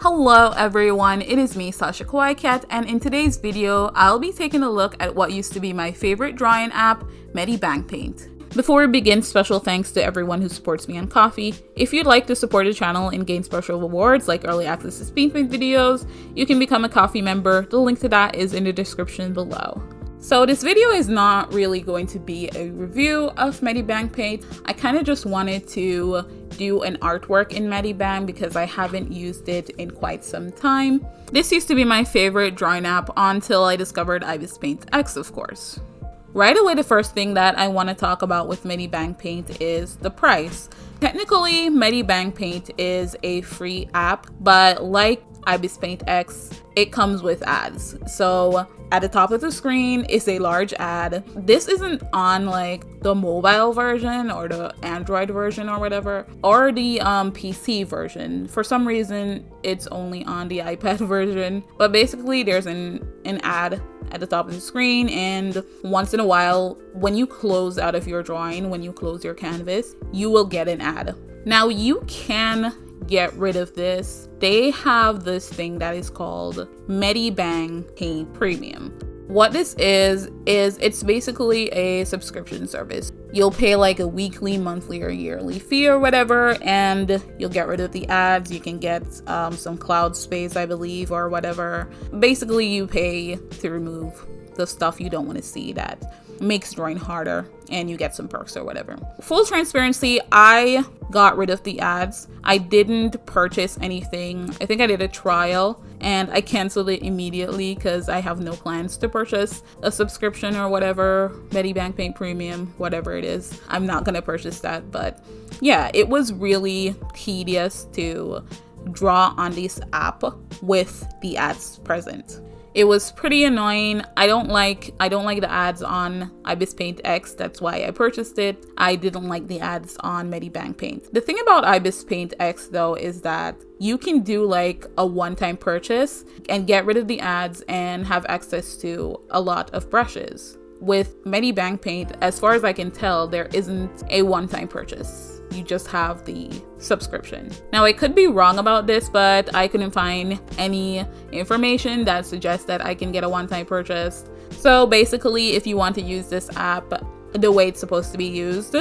Hello everyone, it is me, Sasha Kawaii Cat, and in today's video, I'll be taking a look at what used to be my favorite drawing app, Medibangpaint. Before we begin, special thanks to everyone who supports me on Ko-fi. If you'd like to support the channel and gain special rewards like early access to Paint videos, you can become a Ko-fi member. The link to that is in the description below. So this video is not really going to be a review of Medibangpaint. I kind of just wanted to do an artwork in Medibang because I haven't used it in quite some time. This used to be my favorite drawing app until I discovered Medibangpaint X, of course. Right away, the first thing that I want to talk about with Medibangpaint is the price. Technically, Medibangpaint is a free app, but like Medibangpaint X, it comes with ads. So at the top of the screen is a large ad. This isn't on like the mobile version or the Android version or whatever, or the PC version. For some reason, it's only on the iPad version. But basically, there's an ad at the top of the screen, and once in a while, when you close out of your drawing, when you close your canvas, you will get an ad. Now you can get rid of this. They have this thing that is called Medibangpaint Premium. What this is it's basically a subscription service. You'll pay like a weekly, monthly, or yearly fee or whatever, and you'll get rid of the ads. You can get some cloud space, I believe, or whatever. Basically, you pay to remove the stuff you don't want to see that makes drawing harder, and you get some perks or whatever. Full transparency, I got rid of the ads. I didn't purchase anything. I think I did a trial and I canceled it immediately because I have no plans to purchase a subscription or whatever, Medibangpaint Premium, whatever it is. I'm not gonna purchase that, but yeah, it was really tedious to draw on this app with the ads present. It was pretty annoying. I don't like the ads on Medibangpaint X. That's why I purchased it. I didn't like the ads on Medibangpaint. The thing about Medibangpaint X though is that you can do like a one-time purchase and get rid of the ads and have access to a lot of brushes. With Medibangpaint, as far as I can tell, there isn't a one-time purchase. You just have the subscription. Now, I could be wrong about this, but I couldn't find any information that suggests that I can get a one-time purchase. So basically, if you want to use this app the way it's supposed to be used,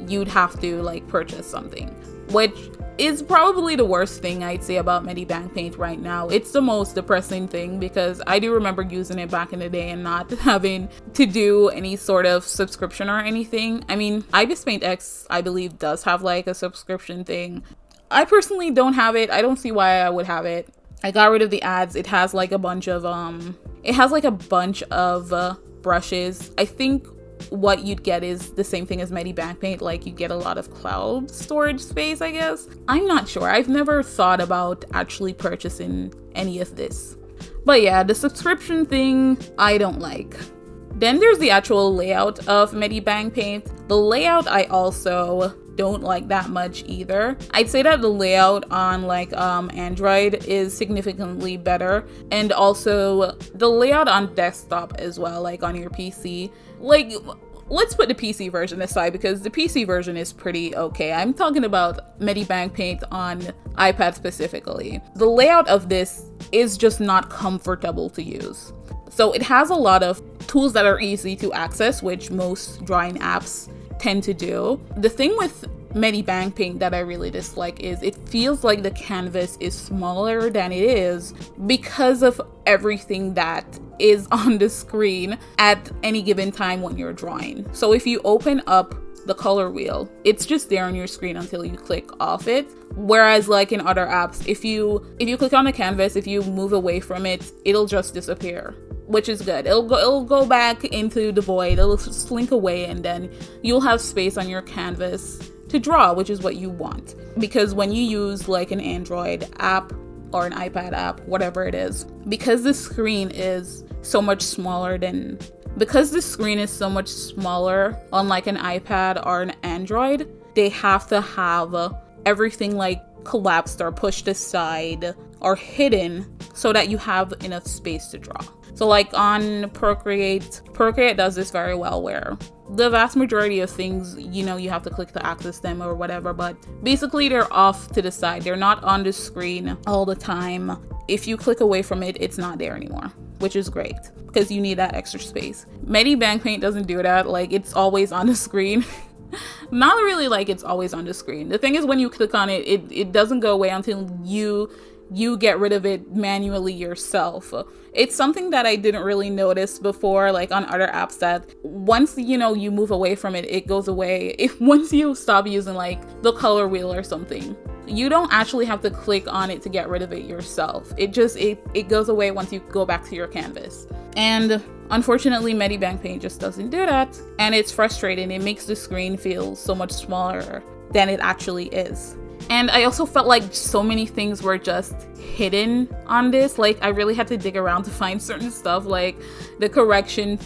you'd have to like purchase something, which is probably the worst thing I'd say about Medibangpaint right now. It's the most depressing thing because I do remember using it back in the day and not having to do any sort of subscription or anything. I mean, Medibangpaint X, I believe, does have like a subscription thing. I personally don't have it. I don't see why I would have it. I got rid of the ads. It has like a bunch of brushes. I think what you'd get is the same thing as Medibangpaint, like you get a lot of cloud storage space, I guess. I'm not sure. I've never thought about actually purchasing any of this. But yeah, the subscription thing, I don't like. Then there's the actual layout of Medibangpaint. The layout I also don't like that much either. I'd say that the layout on like Android is significantly better, and also the layout on desktop as well, like on your PC. Like, let's put the PC version aside because the PC version is pretty okay. I'm talking about Medibangpaint on iPad specifically. The layout of this is just not comfortable to use. So it has a lot of tools that are easy to access, which most drawing apps tend to do. The thing with Medibangpaint that I really dislike is it feels like the canvas is smaller than it is because of everything that is on the screen at any given time when you're drawing. So if you open up the color wheel, it's just there on your screen until you click off it. Whereas like in other apps, if you click on the canvas, if you move away from it, it'll just disappear, which is good. It'll go back into the void, it'll slink away, and then you'll have space on your canvas to draw, which is what you want. Because when you use like an Android app or an iPad app, whatever it is, because the screen is so much smaller on like an iPad or an Android, they have to have everything like collapsed or pushed aside or hidden so that you have enough space to draw. So like on Procreate does this very well, where the vast majority of things, you know, you have to click to access them or whatever, but basically they're off to the side. They're not on the screen all the time. If you click away from it, it's not there anymore, which is great because you need that extra space. Medibangpaint doesn't do that. Like, it's always on the screen. Not really like it's always on the screen. The thing is, when you click on it, it doesn't go away until you get rid of it manually yourself. It's something that I didn't really notice before, like on other apps, that once, you know, you move away from it, it goes away. Once you stop using like the color wheel or something, you don't actually have to click on it to get rid of it yourself. It goes away once you go back to your canvas. And unfortunately, Medibangpaint just doesn't do that. And it's frustrating. It makes the screen feel so much smaller than it actually is. And I also felt like so many things were just hidden on this. Like, I really had to dig around to find certain stuff, like the correction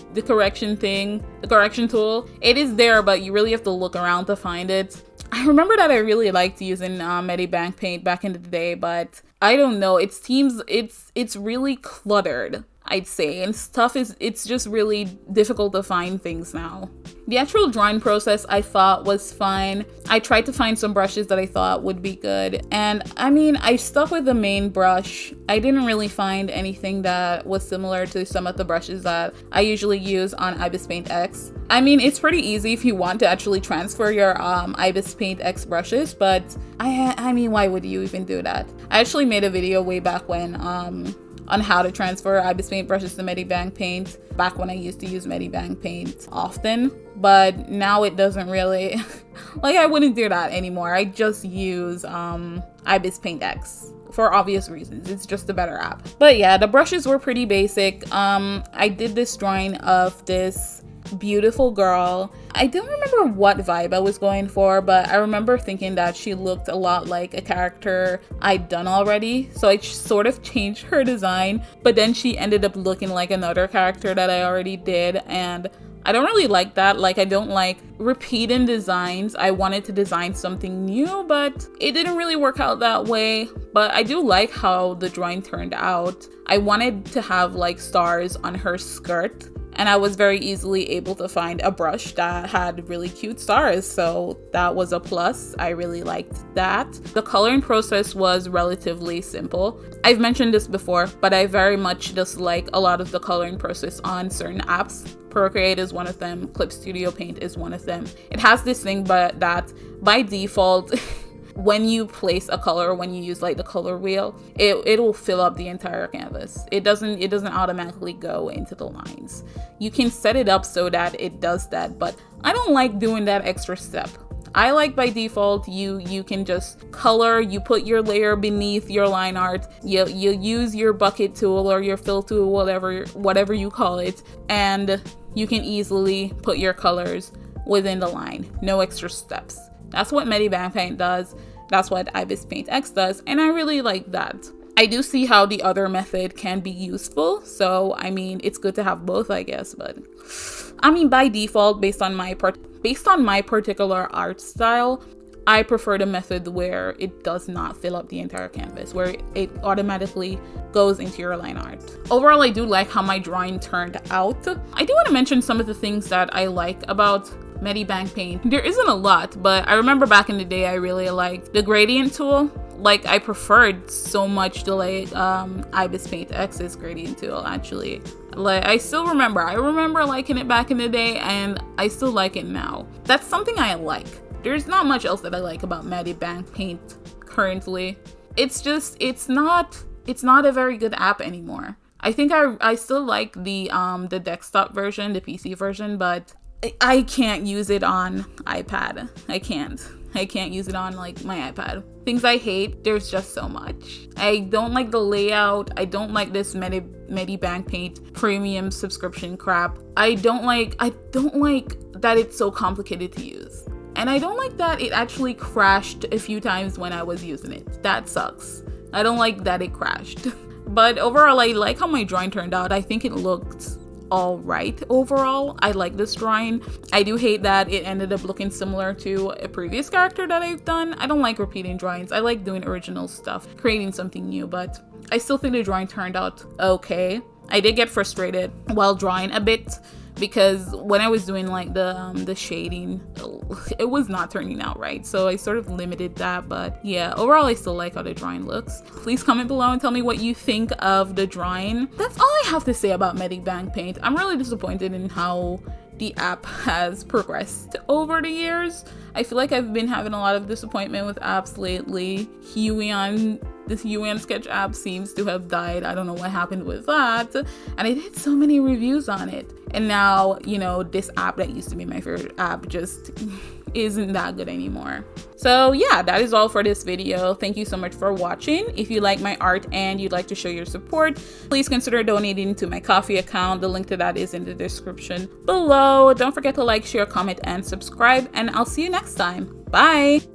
tool. It is there, but you really have to look around to find it. I remember that I really liked using Medibangpaint back in the day, but I don't know. It seems it's really cluttered, I'd say, and it's just really difficult to find things now. The actual drawing process I thought was fine. I tried to find some brushes that I thought would be good, and I mean, I stuck with the main brush. I didn't really find anything that was similar to some of the brushes that I usually use on Ibispaint X. I mean, it's pretty easy if you want to actually transfer your Ibispaint X brushes, but I mean, why would you even do that? I actually made a video way back when on how to transfer Ibispaint brushes to Medibangpaint, back when I used to use Medibangpaint often, but now it doesn't really, like, I wouldn't do that anymore. I just use Ibispaint X for obvious reasons. It's just a better app. But yeah, the brushes were pretty basic. I did this drawing of this beautiful girl. I don't remember what vibe I was going for, but I remember thinking that she looked a lot like a character I'd done already, so I sort of changed her design, but then she ended up looking like another character that I already did, and I don't really like that. Like, I don't like repeating designs. I wanted to design something new, but it didn't really work out that way. But I do like how the drawing turned out. I wanted to have like stars on her skirt, and I was very easily able to find a brush that had really cute stars, so that was a plus. I really liked that. The coloring process was relatively simple. I've mentioned this before, but I very much dislike a lot of the coloring process on certain apps. Procreate is one of them. Clip Studio Paint is one of them. It has this thing, but that by default, when you place a color, when you use like the color wheel, it will fill up the entire canvas. It doesn't automatically go into the lines. You can set it up so that it does that, but I don't like doing that extra step. I like by default, you can just color, you put your layer beneath your line art, you use your bucket tool or your fill tool, whatever you call it, and you can easily put your colors within the line. No extra steps. That's what Medibangpaint does. That's what Ibispaint X does, and I really like that. I do see how the other method can be useful, so I mean, it's good to have both, I guess, but I mean, by default, based on my particular art style, I prefer the method where it does not fill up the entire canvas, where it automatically goes into your line art. Overall, I do like how my drawing turned out. I do want to mention some of the things that I like about Medibangpaint. There isn't a lot, but I remember back in the day I really liked the gradient tool. Like, I preferred so much to like Ibispaint X's gradient tool, actually. Like, I remember liking it back in the day, and I still like it now. That's something I like. There's not much else that I like about Medibangpaint currently. It's not a very good app anymore. I think I still like the desktop version, the PC version, but I can't use it on iPad. I can't use it on like my iPad. Things I hate, there's just so much. I don't like the layout. I don't like this Medibangpaint premium subscription crap. I don't like that it's so complicated to use. And I don't like that it actually crashed a few times when I was using it. That sucks. I don't like that it crashed. But overall, I like how my drawing turned out. I think it looked all right overall. I like this drawing. I do hate that it ended up looking similar to a previous character that I've done. I don't like repeating drawings. I like doing original stuff, creating something new, but I still think the drawing turned out okay. I did get frustrated while drawing a bit because when I was doing like the shading, it was not turning out right. So I sort of limited that, but yeah, overall I still like how the drawing looks. Please comment below and tell me what you think of the drawing. That's all I have to say about Medibangpaint. I'm really disappointed in how the app has progressed over the years. I feel like I've been having a lot of disappointment with apps lately. This Huion sketch app seems to have died. I don't know what happened with that. And I did so many reviews on it. And now, you know, this app that used to be my favorite app just isn't that good anymore. So yeah, that is all for this video. Thank you so much for watching. If you like my art and you'd like to show your support, please consider donating to my Ko-fi account. The link to that is in the description below. Don't forget to like, share, comment, and subscribe, and I'll see you next time. Bye!